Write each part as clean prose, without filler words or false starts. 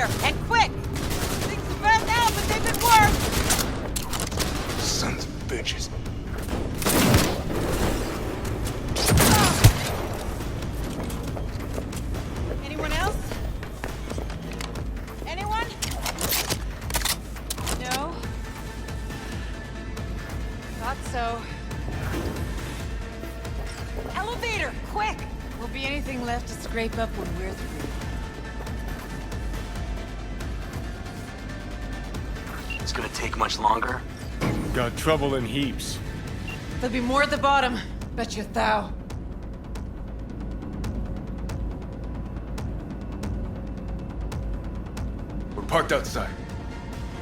here, and quick! Things are bad now, but they've been worse! Sons of bitches. Anyone else? Anyone? No? Thought so. Elevator, quick! Won't be anything left to scrape up when we're through. It's gonna take much longer? Got trouble in heaps. There'll be more at the bottom. Bet you thou. We're parked outside.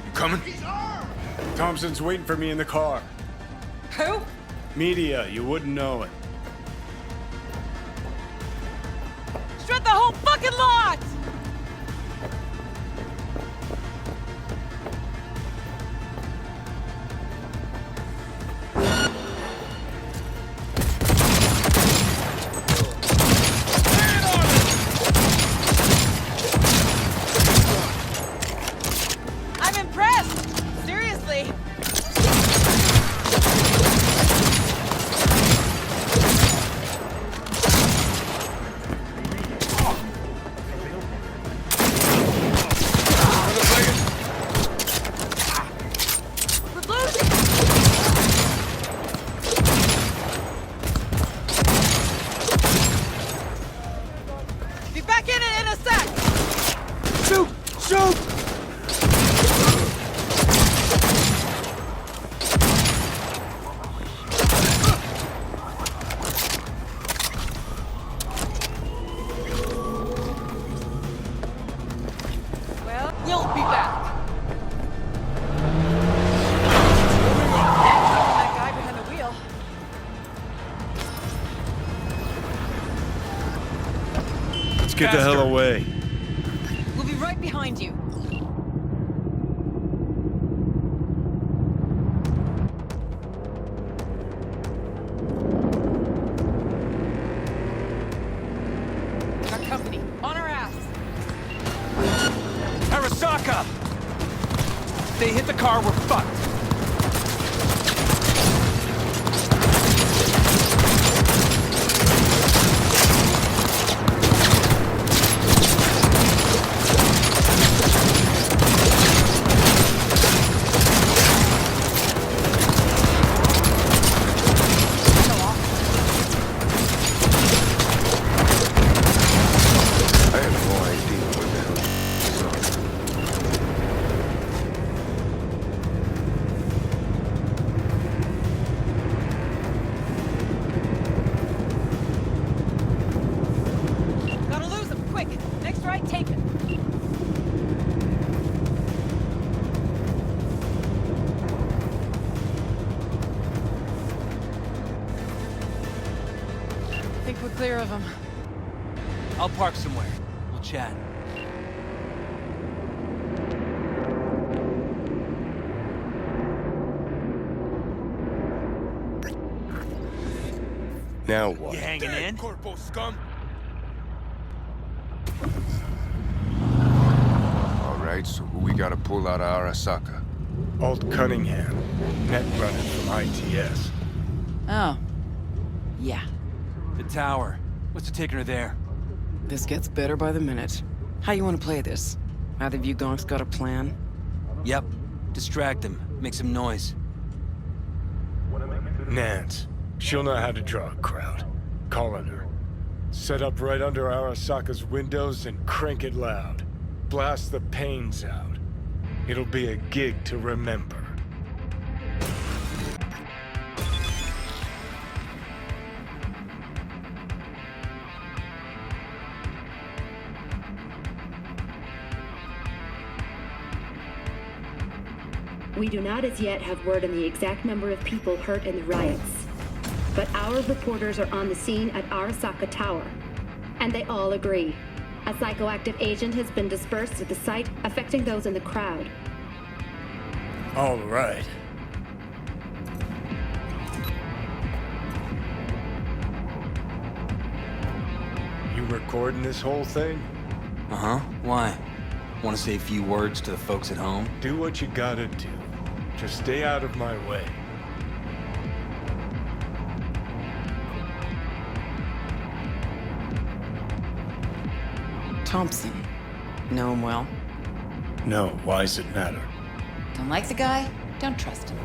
You coming? Thompson's waiting for me in the car. Who? Media, you wouldn't know it. Shred the whole fucking lot! I'm impressed! Seriously. We're losing! Be back in it in a sec! Shoot! Shoot! Well, you'll be back. That guy behind the wheel. Let's get the hell away. We'll be right behind you. Got company. On our ass. Arasaka! If they hit the car, we're fucked. I have no idea what the hell is on. Gotta lose him, quick! Next right, take it! Think we're clear of him. I'll park somewhere. We'll chat. Now what? You hanging in? Corpo scum! Alright, so who we gotta pull out of Arasaka? Alt Cunningham. Net running from ITS. Oh. Yeah. The tower. What's taking her there? This gets better by the minute. How you want to play this? Either of you gonks got a plan? Yep. Distract him. Make some noise. Nance. She'll know how to draw a crowd. Call on her. Set up right under Arasaka's windows and crank it loud. Blast the panes out. It'll be a gig to remember. We do not as yet have word on the exact number of people hurt in the riots. But our reporters are on the scene at Arasaka Tower. And they all agree. A psychoactive agent has been dispersed at the site, affecting those in the crowd. All right. You recording this whole thing? Uh-huh. Why? Want to say a few words to the folks at home? Do what you gotta do. Just stay out of my way. Thompson. Know him well? No, why's it matter? Don't like the guy? Don't trust him.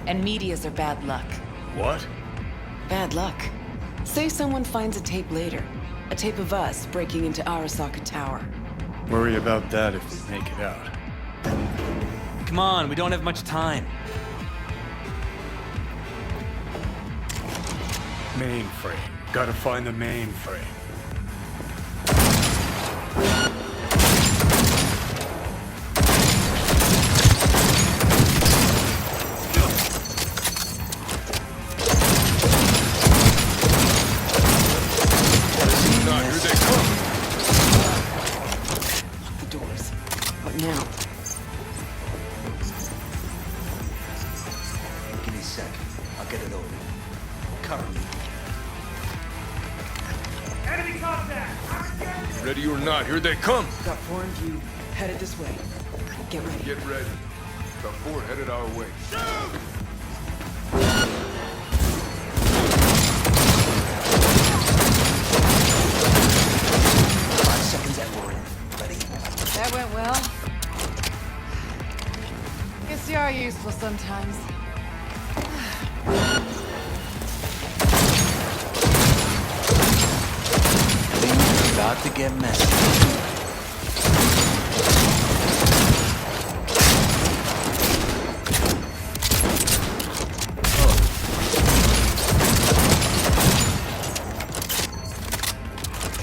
And medias are bad luck. What? Bad luck. Say someone finds a tape later. A tape of us breaking into Arasaka Tower. Worry about that if we make it out. Come on, we don't have much time. Mainframe. Gotta find the mainframe. What now? Give me a sec. I'll get it over. Cover me. Ready or not, here they come. Got four in view. Headed this way. Get ready. Get ready. The four headed our way. 5 seconds and we're in. Ready? That went well. Guess you are useful sometimes. Things are about to get messy.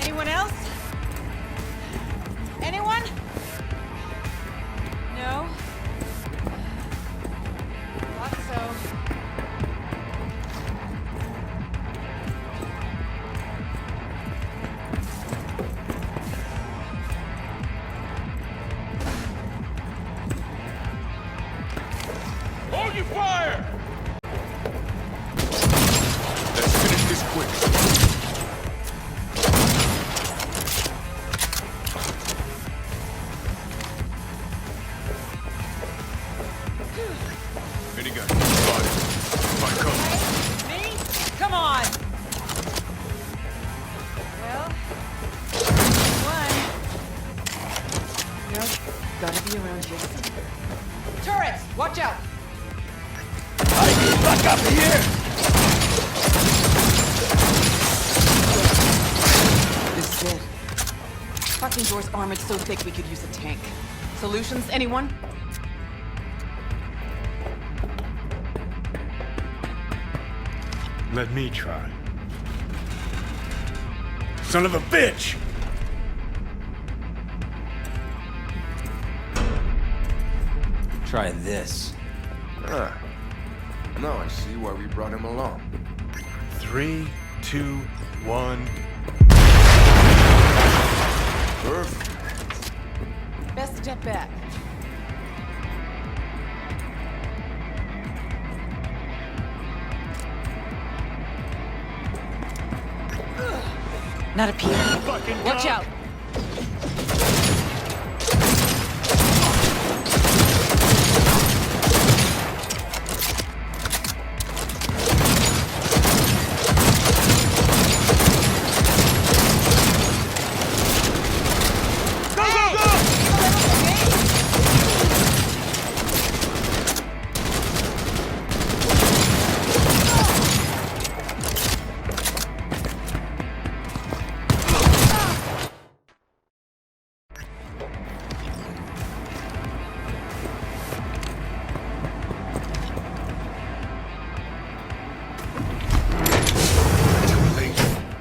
Anyone else? Anyone? No? Thought so. Hold your fire! Let's finish this quick. Minigun, spotted. My cover. Me? Come on! Well, one. Nope. Gotta be around here somewhere. Turrets! Watch out! Back up here! This is it. Fucking door's armored so thick we could use a tank. Solutions, anyone? Let me try. Son of a bitch! Try this. Ah. Now I see why we brought him along. 3, 2, 1. Perfect. Best step back. Not up here. Watch out.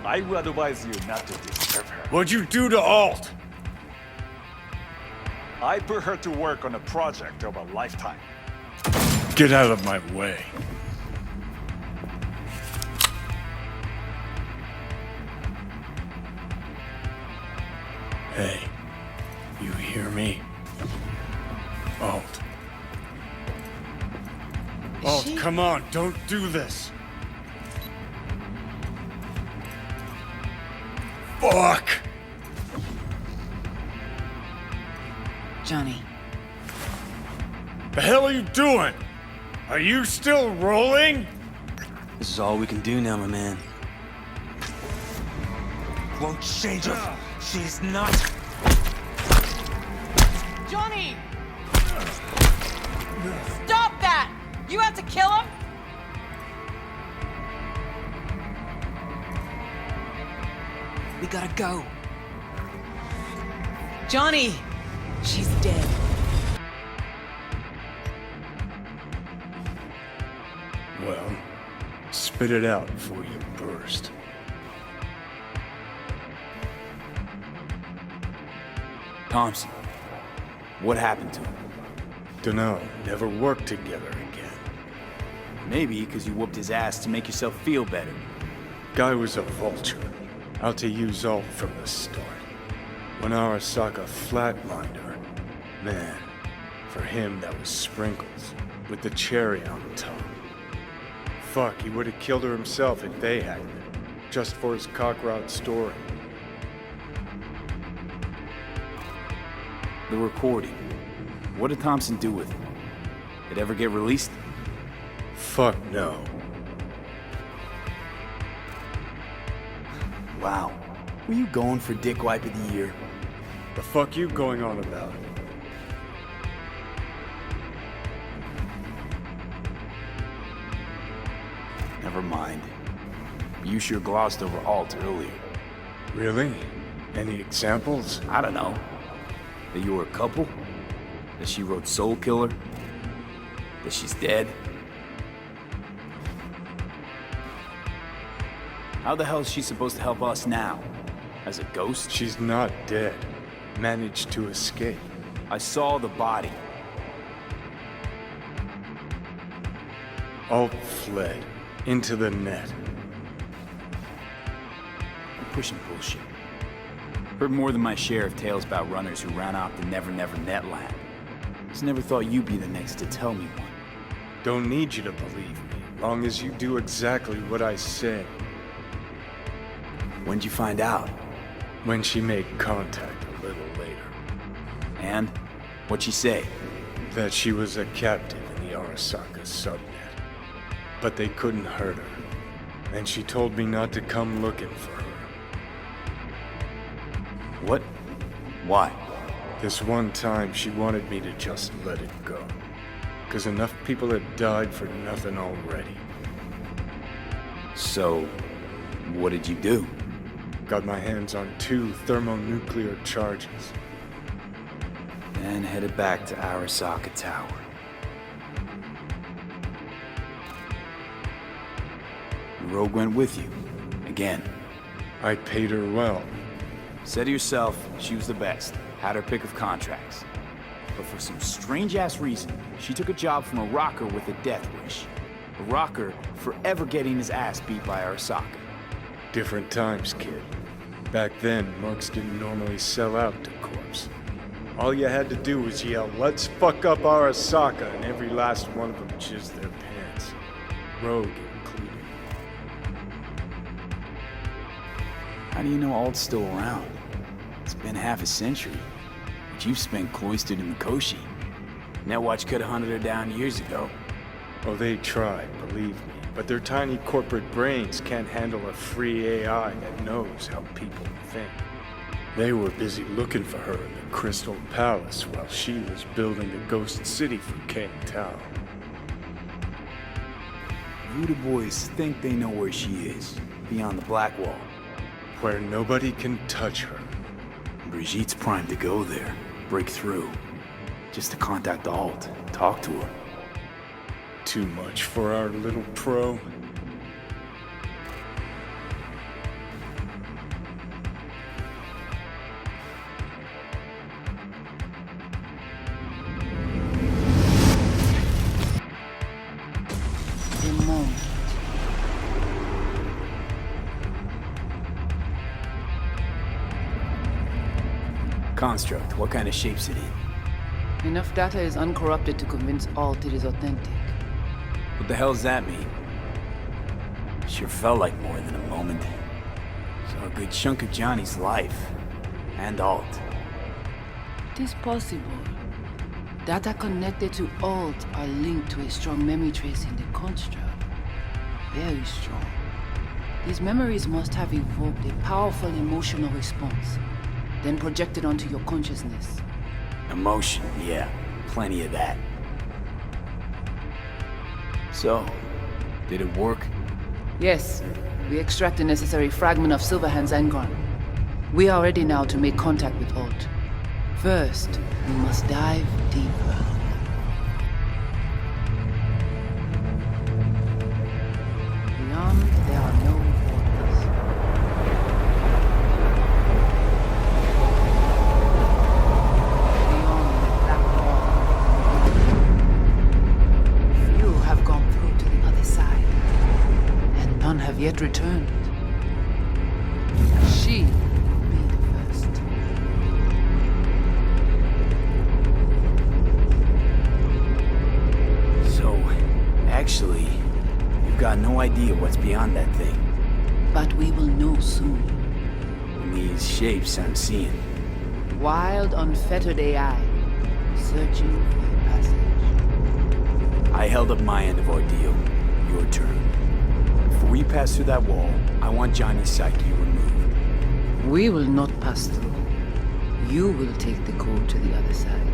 I would advise you not to disturb her. What'd you do to Alt? I put her to work on a project of a lifetime. Get out of my way. Hey, you hear me? Alt. Alt, come on, don't do this. Fuck! Johnny. The hell are you doing? Are you still rolling? This is all we can do now, my man. Won't change her. She's not. Johnny! Stop that! You have to kill him? We gotta go. Johnny! She's dead. Well, spit it out before you burst. Thompson. What happened to him? Dunno, never worked together again. Maybe because you whooped his ass to make yourself feel better. Guy was a vulture, out to use Alt from the start. When Arasaka flatlined her, man, for him that was sprinkles, with the cherry on top. Fuck, he would have killed her himself if they hadn't, just for his cockroach story. The recording. What did Thompson do with it? Did it ever get released? Fuck no. Wow. Were you going for Dick Wipe of the Year? The fuck you going on about? Never mind. You sure glossed over Alt earlier. Really? Any examples? I don't know. That you were a couple? That she wrote Soul Killer? That she's dead? How the hell is she supposed to help us now? As a ghost? She's not dead. Managed to escape. I saw the body. Alt fled. Into the net. I'm pushing bullshit. Heard more than my share of tales about runners who ran off the Never Never Net land. Just never thought you'd be the next to tell me one. Don't need you to believe me, long as you do exactly what I say. When'd you find out? When she made contact a little later. And? What'd she say? That she was a captive in the Arasaka subnet. But they couldn't hurt her. And she told me not to come looking for her. What? Why? This one time she wanted me to just let it go. 'Cause enough people had died for nothing already. So, what did you do? Got my hands on 2 thermonuclear charges. Then headed back to Arasaka Tower. Rogue went with you. Again. I paid her well. Said herself she was the best. Had her pick of contracts. But for some strange-ass reason, she took a job from a rocker with a death wish. A rocker forever getting his ass beat by Arasaka. Different times, kid. Back then, mercs didn't normally sell out to corpse. All you had to do was yell, "Let's fuck up Arasaka," and every last one of them jizzed their pants. Rogue included. How do you know Alt's still around? It's been half a century. But you've spent cloistered in Mikoshi. Netwatch could have hunted her down years ago. Oh, they tried, believe me. But their tiny corporate brains can't handle a free AI that knows how people think. They were busy looking for her in the Crystal Palace while she was building the Ghost City for King Tao. Voodoo boys think they know where she is, beyond the Black Wall. Where nobody can touch her. Brigitte's primed to go there, break through. Just to contact Alt, talk to her. Too much for our little pro. The moment. Construct, what kind of shape's it in? Enough data is uncorrupted to convince Alt it is authentic. What the hell does that mean? Sure felt like more than a moment. Saw a good chunk of Johnny's life. And Alt. It is possible. Data connected to Alt are linked to a strong memory trace in the construct. Very strong. These memories must have evoked a powerful emotional response, then projected onto your consciousness. Emotion, yeah. Plenty of that. So, did it work? Yes, we extract the necessary fragment of Silverhand's engram. We are ready now to make contact with Alt. First, we must dive deeper. Beyond, there are no borders. Beyond the black wall. Few have gone through to the other side, and none have yet returned. She will be the first. So, actually, you've got no idea what's beyond that thing. But we will know soon. In these shapes I'm seeing. Wild, unfettered AI, searching for the passage. I held up my end of our deal. Your turn. Before we pass through that wall, I want Johnny's psyche removed. We will not pass through. You will take the code to the other side.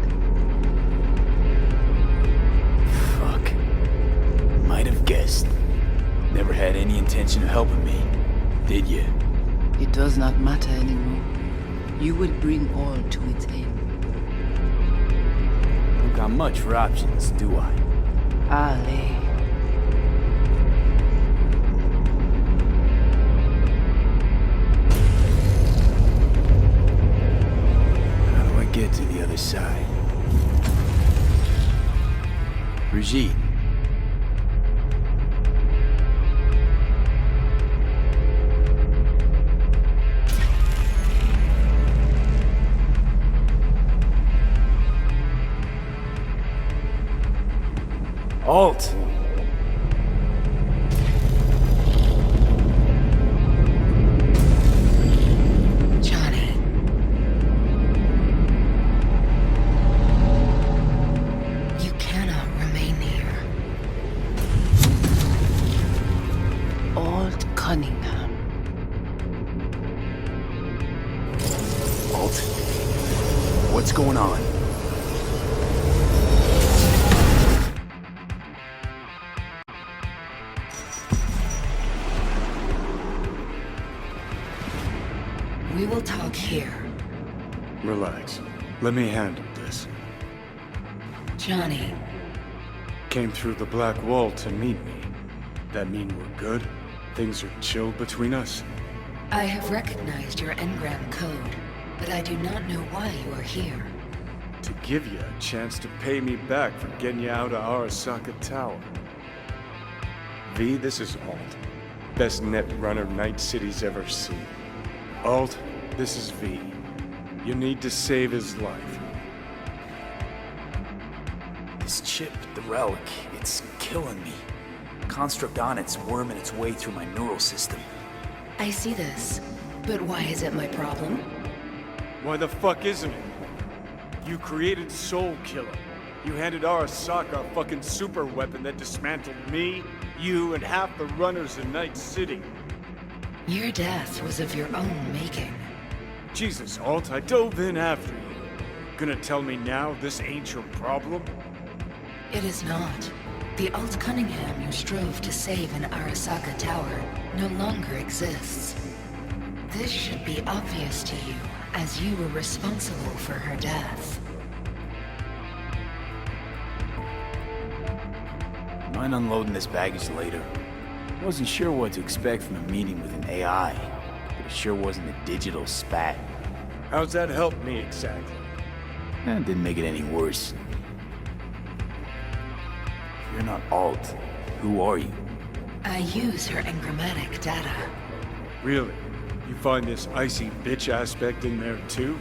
Fuck. Might have guessed. Never had any intention of helping me, did you? It does not matter anymore. You will bring all to its end. Don't got much for options, do I? Ale. How do I get to the other side? Brigitte. Alt! Johnny. You cannot remain here. Alt Cunningham. Alt? What's going on? We will talk here. Relax. Let me handle this. Johnny, Came through the black wall to meet me. That mean we're good? Things are chill between us? I have recognized your engram code, but I do not know why you are here. To give you a chance to pay me back for getting you out of Arasaka Tower. V, this is Alt. Best net runner Night City's ever seen. Alt, this is V. You need to save his life. This chip, the relic, it's killing me. Construct on it's worming its way through my neural system. I see this, but why is it my problem? Why the fuck isn't it? You created Soul Killer. You handed Arasaka a fucking super weapon that dismantled me, you, and half the runners in Night City. Your death was of your own making. Jesus, Alt, I dove in after you. Gonna tell me now this ain't your problem? It is not. The Alt Cunningham you strove to save in Arasaka Tower no longer exists. This should be obvious to you, as you were responsible for her death. Mind unloading this baggage later. Wasn't sure what to expect from a meeting with an AI, but it sure wasn't a digital spat. How's that help me exactly? It didn't make it any worse. You're not Alt. Who are you? I use her engrammatic data. Really? You find this icy bitch aspect in there too?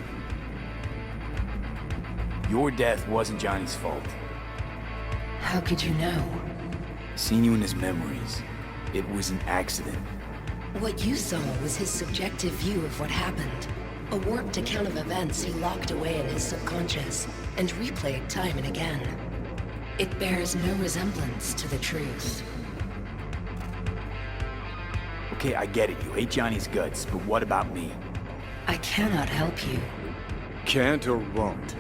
Your death wasn't Johnny's fault. How could you know? Seen you in his memories. It was an accident. What you saw was his subjective view of what happened. A warped account of events he locked away in his subconscious and replayed time and again. It bears no resemblance to the truth. Okay, I get it. You hate Johnny's guts, but what about me? I cannot help you. Can't or won't?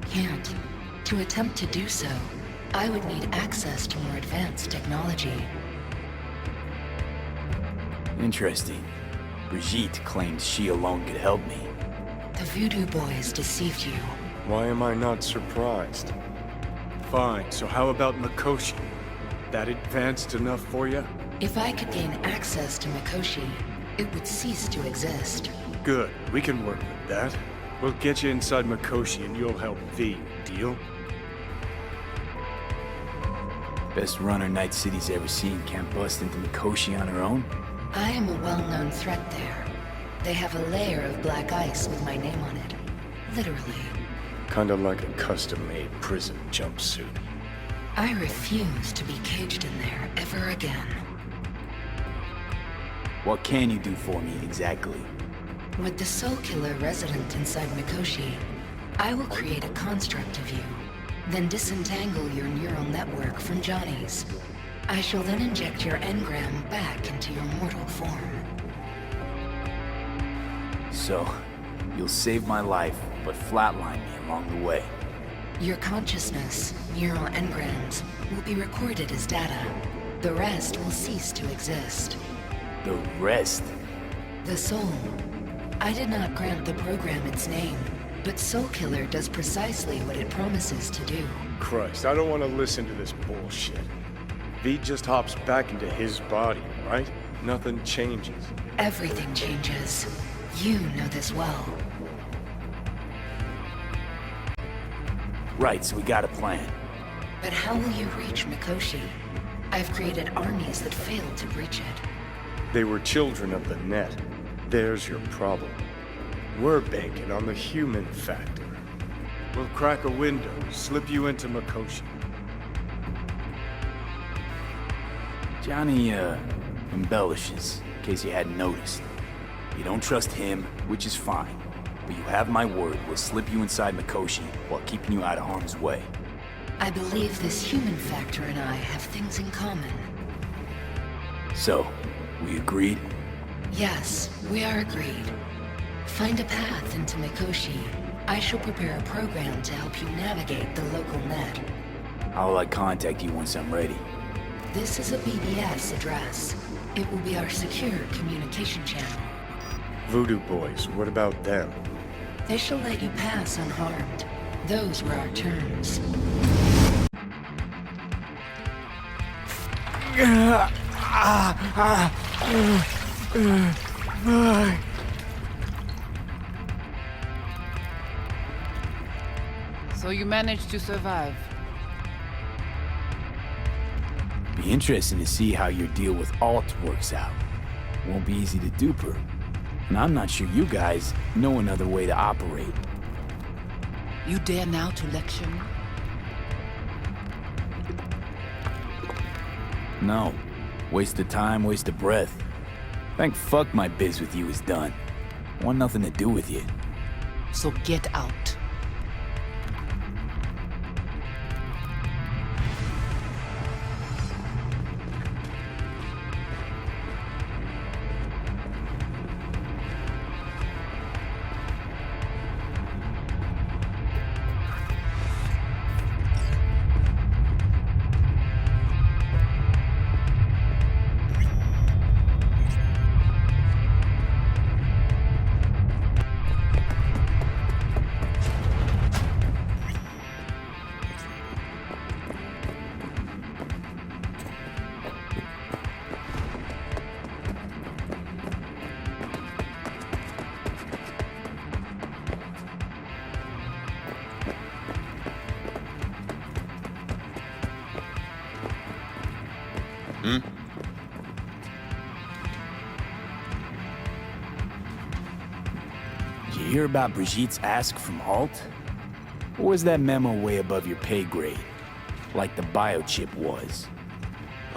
Can't. To attempt to do so, I would need access to more advanced technology. Interesting. Brigitte claimed she alone could help me. The Voodoo Boys deceived you. Why am I not surprised? Fine, so how about Mikoshi? That advanced enough for you? If I could gain access to Mikoshi, it would cease to exist. Good, we can work with that. We'll get you inside Mikoshi and you'll help V. Deal? Best runner Night City's ever seen can't bust into Mikoshi on her own? I am a well-known threat there. They have a layer of black ice with my name on it. Literally. Kinda like a custom-made prison jumpsuit. I refuse to be caged in there ever again. What can you do for me, exactly? With the Soul Killer resident inside Mikoshi, I will create a construct of you, then disentangle your neural network from Johnny's. I shall then inject your engram back into your mortal form. So, you'll save my life, but flatline me along the way. Your consciousness, neural engrams, will be recorded as data. The rest will cease to exist. The rest? The soul. I did not grant the program its name, but Soul Killer does precisely what it promises to do. Christ, I don't want to listen to this bullshit. V just hops back into his body, right? Nothing changes. Everything changes. You know this well. Right, so we got a plan. But how will you reach Mikoshi? I've created armies that failed to breach it. They were children of the net. There's your problem. We're banking on the human factor. We'll crack a window, slip you into Mikoshi. Johnny, embellishes, in case you hadn't noticed. You don't trust him, which is fine. But you have my word, we'll slip you inside Mikoshi while keeping you out of harm's way. I believe this human factor and I have things in common. So, we agreed? Yes, we are agreed. Find a path into Mikoshi. I shall prepare a program to help you navigate the local net. I'll contact you once I'm ready. This is a BBS address. It will be our secure communication channel. Voodoo Boys, what about them? They shall let you pass unharmed. Those were our terms. So you managed to survive. Be interesting to see how your deal with Alt works out. Won't be easy to dupe her. And I'm not sure you guys know another way to operate. You dare now to lecture me? No. Waste of time, waste of breath. Thank fuck my biz with you is done. Want nothing to do with you. So get out. You hear about Brigitte's ask from Alt? Or was that memo way above your pay grade? Like the biochip was?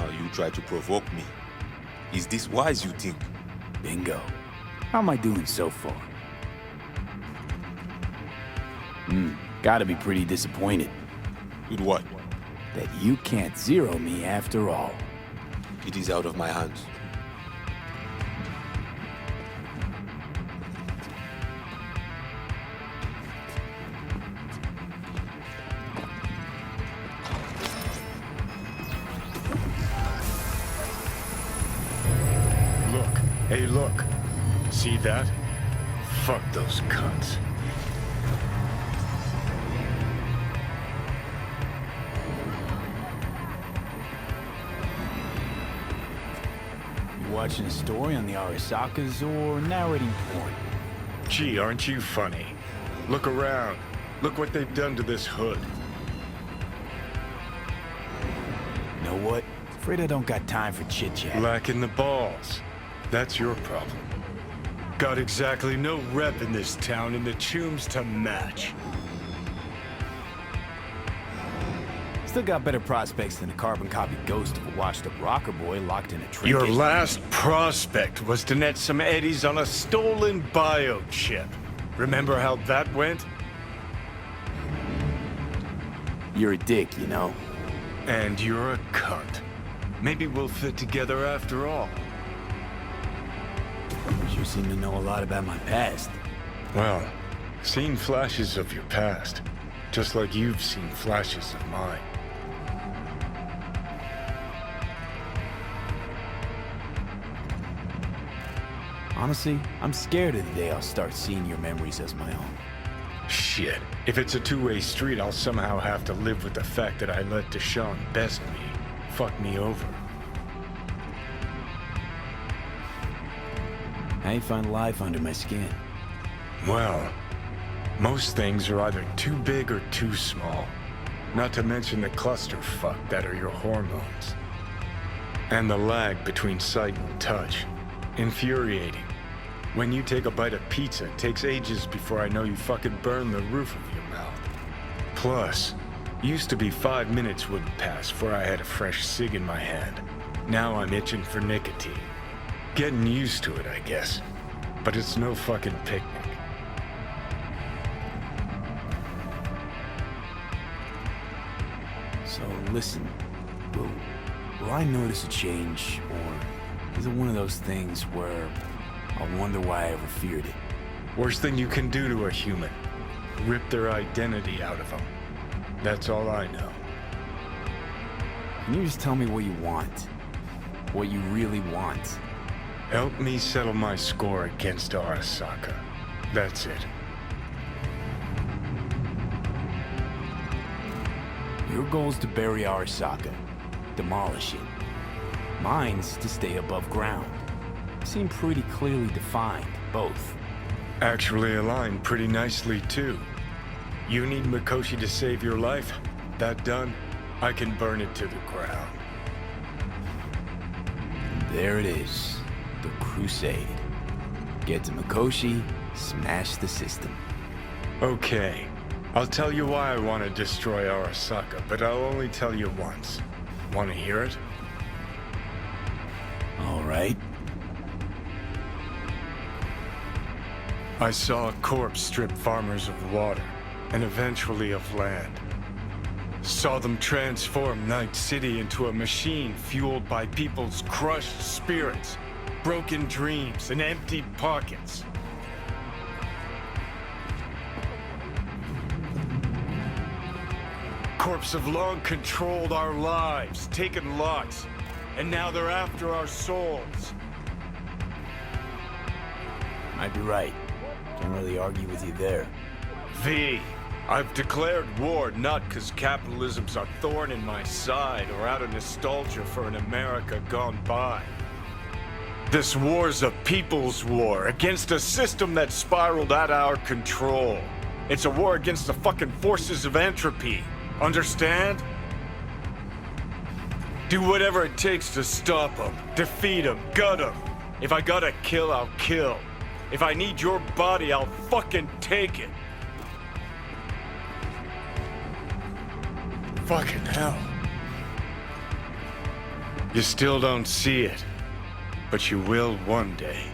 You try to provoke me. Is this wise, you think? Bingo. How am I doing so far? Gotta be pretty disappointed With what? that you can't zero me after all. It is out of my hands. Look. Hey, look. See that? Fuck those cunts. You watching a story on the Arasakas or narrating porn? Gee, aren't you funny? Look around. Look what they've done to this hood. You know what? Afraid I don't got time for chit-chat. Lacking the balls. That's your problem. Got exactly no rep in this town and the chooms to match. Still got better prospects than a carbon copy ghost of a washed-up rocker boy locked in a trinket. Your last prospect was to net some eddies on a stolen biochip. Remember how that went? You're a dick, you know. And you're a cunt. Maybe we'll fit together after all. You seem to know a lot about my past. Well, seen flashes of your past, just like you've seen flashes of mine. Honestly, I'm scared of the day I'll start seeing your memories as my own. Shit. If it's a two-way street, I'll somehow have to live with the fact that I let Deshaun best me, fuck me over. How you find life under my skin? Well, most things are either too big or too small. Not to mention the clusterfuck that are your hormones. And the lag between sight and touch. Infuriating. When you take a bite of pizza, it takes ages before I know you fucking burn the roof of your mouth. Plus, used to be 5 minutes wouldn't pass before I had a fresh cig in my hand. Now I'm itching for nicotine. Getting used to it, I guess. But it's no fucking picnic. So listen, will I notice a change, or is it one of those things where I'll wonder why I ever feared it? Worst thing you can do to a human. Rip their identity out of them. That's all I know. Can you just tell me what you want? What you really want? Help me settle my score against Arasaka. That's it. Your goal's to bury Arasaka. Demolish it. Mine's to stay above ground. Seem pretty clearly defined, both. Actually aligned pretty nicely, too. You need Mikoshi to save your life? That done, I can burn it to the ground. There it is. The Crusade. Get to Mikoshi, smash the system. Okay. I'll tell you why I want to destroy Arasaka, but I'll only tell you once. Want to hear it? All right. I saw a corpse strip farmers of water, and eventually of land. Saw them transform Night City into a machine fueled by people's crushed spirits, broken dreams, and empty pockets. Corps have long controlled our lives, taken lots, and now they're after our souls. Might be right. Can't really argue with you there. V, I've declared war not because capitalism's a thorn in my side or out of nostalgia for an America gone by. This war's a people's war against a system that spiraled out of our control. It's a war against the fucking forces of entropy. Understand? Do whatever it takes to stop them, defeat them, gut them. If I gotta kill, I'll kill. If I need your body, I'll fucking take it. Fucking hell. You still don't see it, but you will one day.